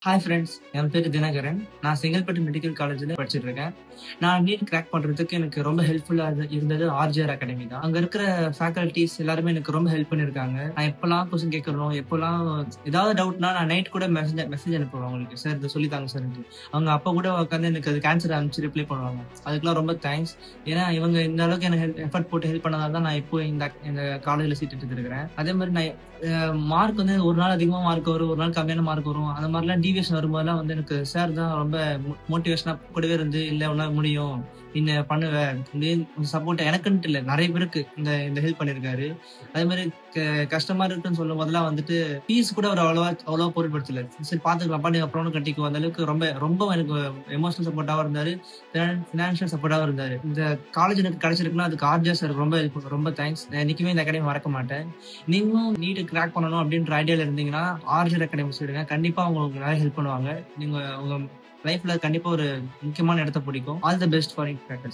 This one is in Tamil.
Hi friends. என் பேரு தினகரன். நான் செங்கல்பட்டு மெடிக்கல் காலேஜ்ல படிச்சுட்டு இருக்கேன். நான் நீட் கிராக் பண்றதுக்கு எனக்கு ரொம்ப ஹெல்ப்ஃபுல்லா இருந்தது ஆர்ஜிஆர் அகாடமி தான். அங்க இருக்கிற ஃபேக்கல்டீஸ் எல்லாருமே எனக்கு ரொம்ப ஹெல்ப் பண்ணியிருக்காங்க. நான் எப்பலாம் கொஸ்டின் கேட்கறனோ, எப்பலாம் ஏதாவது டவுட்னா நான் நைட் கூட மெசேஜ் மெசேஜ் அனுப்புவேன் அவங்களுக்கு. சார் இத சொல்லி தாங்க சார்ன்ட்டு. அவங்க அப்ப கூட உட்காந்து எனக்கு அதுக்கு ஆன்ஸர் அனுப்பிச்சு ரிப்ளை பண்ணுவாங்க. அதுக்கெல்லாம் ரொம்ப தேங்க்ஸ். ஏன்னா இவங்க இந்த அளவுக்கு எனக்கு எஃபோர்ட் போட்டு ஹெல்ப் பண்ணதால தான் நான் இப்போ இந்த இந்த காலேஜ்ல சீட் எடுத்துருக்கிறேன். அதே மாரி நான் மார்க் வந்து ஒரு நாள் அதிகமா மார்க் வரும், ஒரு நாள் கம்மியான மார்க் வரும். அந்த மாரிலாம் டீவியேஷன் வரும்போதெல்லாம் வந்து எனக்கு சார் தான் ரொம்ப மோட்டிவேஷனா கூடவே இருந்து, "இல்ல உன்னால முடியும். நீ பண்ணுவ." அப்படின்னு சப்போர்ட் எனக்குன்ட்டு இல்ல, நெறைய பேருக்கு இந்த இந்த ஹெல்ப் பண்ணியிருக்காரு. அதே மாரி க கஷ்டமா இருக்குன்னு சொல்லும்போதெல்லாம் வந்துட்டு ஃபீஸ் கூட அவரு அவ்வளவா பொருட்படுத்தல. "சரி பார்த்துக்கலாம்ப்பா, நீ அப்புறம் கட்டிக்கோ." அந்த அளவுக்கு ரொம்ப எனக்கு எமோஷனல் சப்போர்ட்டாவும் இருந்தாரு. ஃபினான்ஷியல் சப்போர்ட்டாவும் இருந்தாரு. இந்த காலேஜ் எனக்கு கிடைச்சிருக்குன்னா அதுக்கு ஆர்ஜியா சார் ரொம்ப தேங்க்ஸ். நான் என்னைக்குமே இந்த அகாடமி மறக்க மாட்டேன். நீங்களும் நீட் கிராக் பண்ணணும் அப்படின்ற ஐடியால இருந்தீங்கன்னா, ஆர்ஜிஆர் அகாடமி சேருங்க. கண்டிப்பா அவங்க உங்களுக்கு நெறைய ஹெல்ப் பண்ணுவாங்க. நீங்க உங்க லைஃப்ல கண்டிப்பா ஒரு முக்கியமான இடத்த பிடிக்கும். All the best for it crackers.